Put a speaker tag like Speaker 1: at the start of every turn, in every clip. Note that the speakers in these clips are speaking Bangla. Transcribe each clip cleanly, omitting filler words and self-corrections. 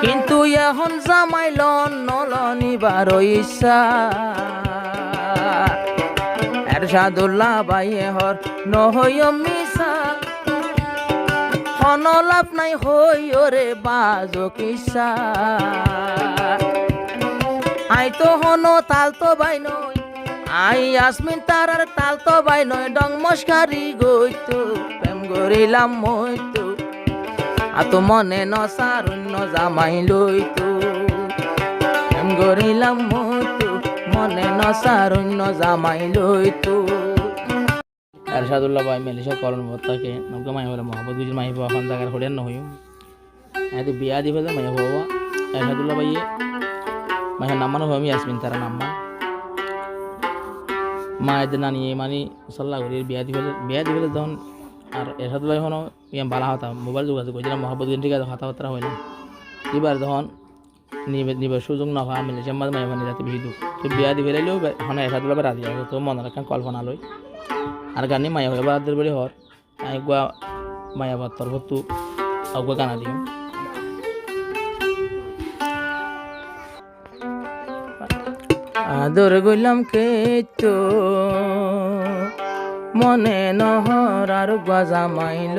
Speaker 1: কিন্তু এখন জামাইল নলনিবার ইচ্ছা এরশাদুল্লাহ বাইয়ে হর নহইয় মিশা হন লাভ নাই হইয় রে বাজো কিসা আই তো হন তাল তো বাই নই আই আসমিন তারার তাল তো বাই নয় ডং মস্কারি গইতো প্রেম গরিলাম মইতো আতো মনে নসারুন্য জামাই লইতো প্রেম গরিলাম মইতো মনে নসারুন্য জামাই লইতো এরশাদুল্লাহ ভাই মেলিশা করণ ভত্তাকে নৌকা মাই হলে মহাবত গুজির মাই হওয়া এখন জায়গার হলেন নহইম এতে বিয়া দিবে যে মাই হওয়া এরশাদুল্লাহ ভাইয়ে মাইয়ের নাম্মানো আমি আসমিন তারা নাম্মা মা এদের না নিয়ে মানে সাল্লাহ করি বিয়া দিবে তখন আর এরশাদুল্লাহ এখনও ইয়াম বালা হতা মোবাইল যোগাযোগ করেছিলাম মহাবত গুজির ঠিক আছে কথাবার্তা হইলাম এবার তখন নিবে সুযোগ না হওয়া মিলে সে মাঝে মাই রাতে বেশি দুঃখ তো বিয়া দিবে রাইলেও এখন এরশাদুল্লাহ রাজি হবে তো মনে রাখেন কল্পনা লই আর গানি মায়া হয়ে বাদের বাড়ি হর একবা মায়া বাদ তোর ভত্তু একবা গানা দিও আদর গইলাম কে তো মনে নহর আর গজা মাইল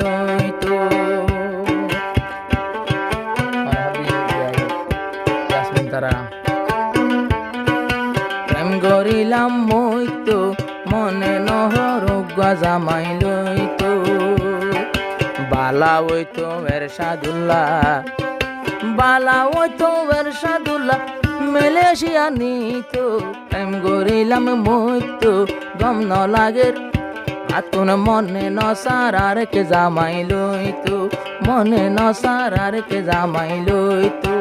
Speaker 1: তো তারা প্রেম গরিলাম মই তো মনে নহর গজা মাইল তো বালা ওই তো এরশাদুল্লাহ বালা ওই তো এরশাদুল্লাহ মেলেশিয়া নিত প্রেম গরিলাম মই তো গম ন লাগে আতুন মনে নসার আর কে জামাই লইতো মনে নসার আর কে জামাই লইতো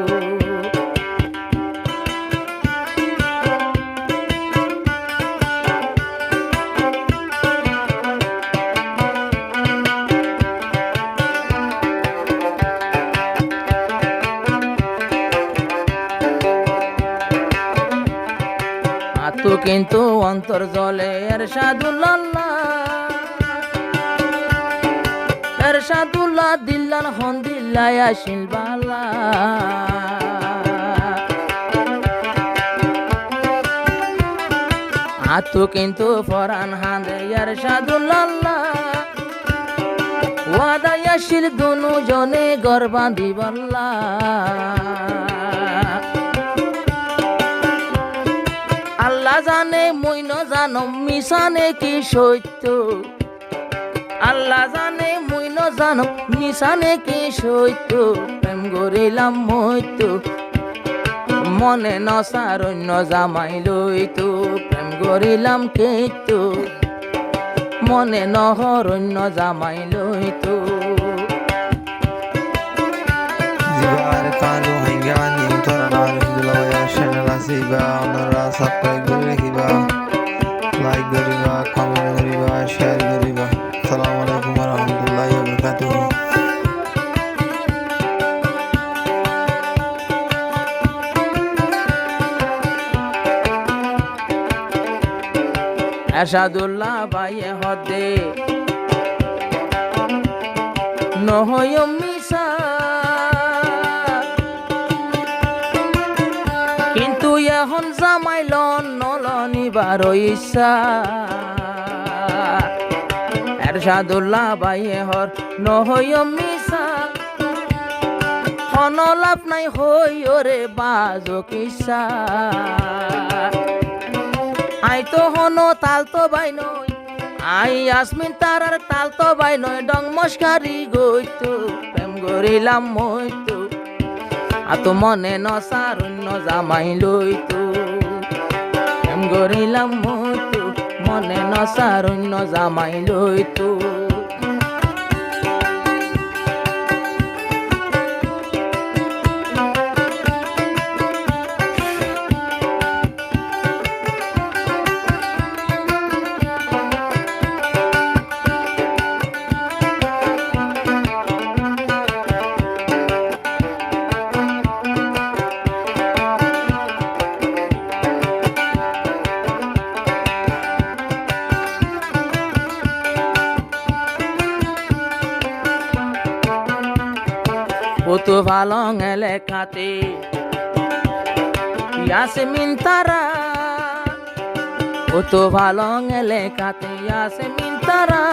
Speaker 1: আতো কিন্তু অন্তর জলে এরশাদুল্লাহ দিল্লান হন দিল্লাই আসিল বালা আতো কিন্তু ফরান হাঁদে এরশাদুল্লাহ ওয়াদা আসিল দুনু জনে গর বাঁধি বল্লা আল্লাহ জানে মুই ন জানো মিশানে কি সত্য আল্লাহ জানে মুই ন জানো মিশানে কি সত্য প্রেম গরিলাম মইতো মনে নসারণ্য জামাই লইতো প্রেম গরিলাম কেতো মনে নহরণ্য জামাই লইতো
Speaker 2: জিবার কালো হাইঙ্গা নিউটরা নারুল্লাহ ওয়া চ্যানেল আসিবা আপনারা সাবস্ক্রাইব করে রাখিবা লাইক করিবা কমেন্ট করিবা শেয়ার করিবা আসসালামু আলাইকুম ওয়া রাহমাতুল্লাহি ওয়া বারাকাতুহু
Speaker 1: এরশাদুল্লাহ বাইয়ে হদে নহয় মিশা কিন্তু এখন জামাইল নলনিবার ইচ্ছা এরশাদুল্লাহ বাইয়ে হর নহয় মিশা হন লাভ নাই হইয় রে বাজো কিসা আই তো হন তাল তো বাই নই আই আসমিন তারার তাল তো বাই নয় ডং মস্কারি গইতো প্রেম গরিলাম মইতো আতো মনে নসারুন্য জামাই লইতো প্রেম গরিলাম মইতো মনে নসারুন্য জামাই লইতো তো ভালং এলেকাতে ইয়াসমিন তারা তো ভালং এলেকাতে ইয়াসমিন তারা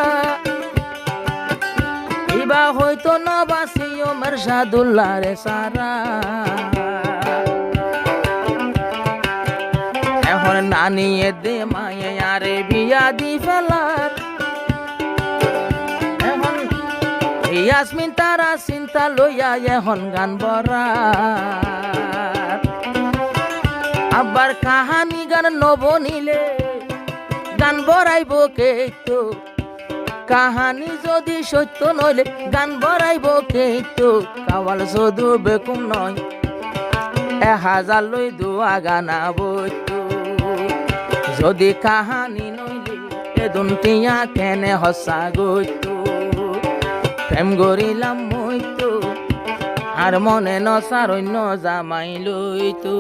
Speaker 1: ইবা হয়তো নবাসিও মেরশাদুল্লাহ রে সারা এখন নানিয়ে দে মায়ে আরে বিয়া দি ফেলার এখন ইয়াসমিন তারা চিন্তা লইয়া এখন গান বরা আবার কাহানি গান নবনিলে গান বরাইব কে তো কাহানি যদি সত্য নইলে গান বরাইব কে তো কাওয়াল শুধু বেকুম নয় 1000 লই দুয়া গানাবো যদি কাহানি নইলে এ দুনিয়া কেনে হসা গইতো প্রেম গরিলাম মইতো আর মনে নসার অন্য জামাই লইতো